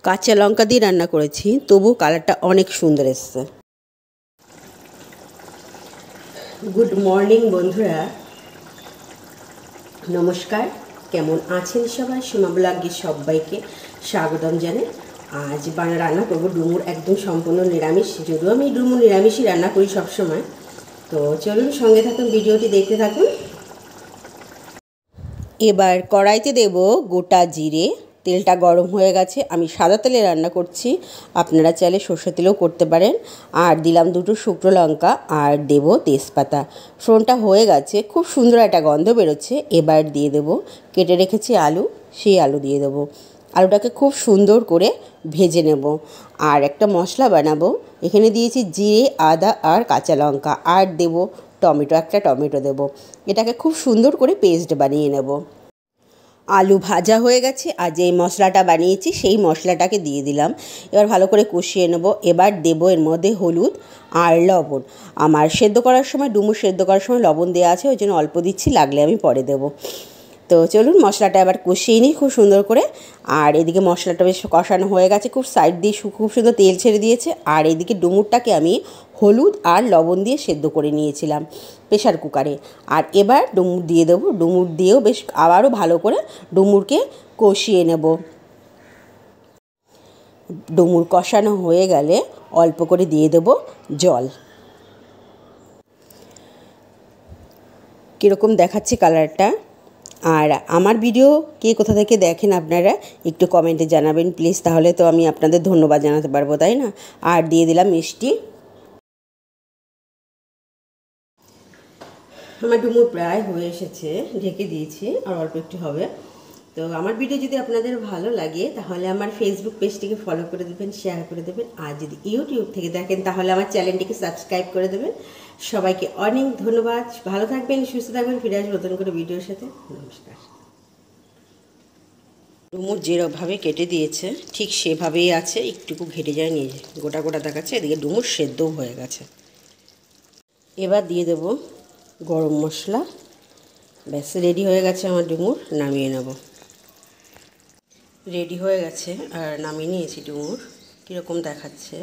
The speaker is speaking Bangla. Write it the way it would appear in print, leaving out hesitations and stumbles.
কাঁচা লঙ্কা দিয়ে রান্না করেছি, তবু কালারটা অনেক সুন্দর এসছে। গুড মর্নিং বন্ধুরা, নমস্কার। কেমন আছেন সবাই? সোমা ব্লগে সবাইকে স্বাগতম জানাই। আজ রান্না করবো ডুমুর, একদম সম্পূর্ণ নিরামিষ। যদিও আমি ডুমুর নিরামিষই রান্না করি সবসময়। তো চলুন সঙ্গে থাকুন, ভিডিওটি দেখতে থাকুন। এবার কড়াইতে দেব গোটা জিরে। তেলটা গরম হয়ে গেছে, আমি সাদা তেলে রান্না করছি, আপনারা চাইলে সর্ষে তেলেও করতে পারেন। আর দিলাম দুটো শুকনো লঙ্কা আর দেব তেজপাতা। ফোড়নটা হয়ে গেছে, খুব সুন্দর একটা গন্ধ বেরোচ্ছে। এবার দিয়ে দেব কেটে রেখেছি আলু, সেই আলু দিয়ে দেব। আলুটাকে খুব সুন্দর করে ভেজে নেব। আর একটা মশলা বানাবো, এখানে দিয়েছি জিরে, আদা আর কাঁচা লঙ্কা, আর দেব টমেটো, একটা টমেটো দেব। এটাকে খুব সুন্দর করে পেস্ট বানিয়ে নেব। আলু ভাজা হয়ে গেছে, আর যেই মশলাটা বানিয়েছি সেই মশলাটাকে দিয়ে দিলাম। এবার ভালো করে কষিয়ে নেব। এবার দেব এর মধ্যে হলুদ আর লবণ। আমার সেদ্ধ করার সময়, ডুমুর সেদ্ধ করার সময় লবণ দেওয়া আছে, ওই জন্য অল্প দিচ্ছি, লাগলে আমি পরে দেব। তো চলুন মশলাটা এবার কষিয়ে নিই খুব সুন্দর করে। আর এদিকে মশলাটা বেশ কষানো হয়ে গেছে, খুব সাইড দিয়ে খুব সুন্দর তেল ছেড়ে দিয়েছে। আর এদিকে ডুমুরটাকে আমি হলুদ আর লবণ দিয়ে সেদ্ধ করে নিয়েছিলাম প্রেশার কুকারে। আর এবার ডুমুর দিয়ে দেবো। ডুমুর দিয়েও বেশ আবারও ভালো করে ডুমুরকে কষিয়ে নেব। ডুমুর কষানো হয়ে গেলে অল্প করে দিয়ে দেব জল। কীরকম দেখাচ্ছে কালারটা? আর আমার ভিডিও কে কোথা থেকে দেখেন আপনারা একটু কমেন্টে জানাবেন প্লিজ, তাহলে তো আমি আপনাদের ধন্যবাদ জানাতে পারবো, তাই না? আর দিয়ে দিলাম মিষ্টি। আমার ডুমুর প্রায় হয়ে এসেছে, ঢেকে দিয়েছি, আর অল্প একটু হবে। তো আমার ভিডিও যদি আপনাদের ভালো লাগে তাহলে আমার ফেসবুক পেজটিকে ফলো করে দেবেন, শেয়ার করে দেবেন। আর যদি ইউটিউব থেকে দেখেন তাহলে আমার চ্যানেলটিকে সাবস্ক্রাইব করে দেবেন। সবাইকে অনেক ধন্যবাদ। ভালো থাকবেন, সুস্থ থাকবেন। ফিরে আসবো নতুন করে ভিডিওর সাথে। নমস্কার। ডুমুর যেভাবে কেটে দিয়েছে ঠিক সেভাবেই আছে, একটুকু ঘেটে যায়, নিয়ে গোটা গোটা দেখাচ্ছে। এদিকে ডুমুর সেদ্ধও হয়ে গেছে। এবার দিয়ে দেব গরম মশলা। ব্যাস রেডি হয়ে গেছে আমার ডুমুর, নামিয়ে নেব। রেডি হয়ে গেছে আর নামিয়ে নিয়েছি ডুমুর। কীরকম দেখাচ্ছে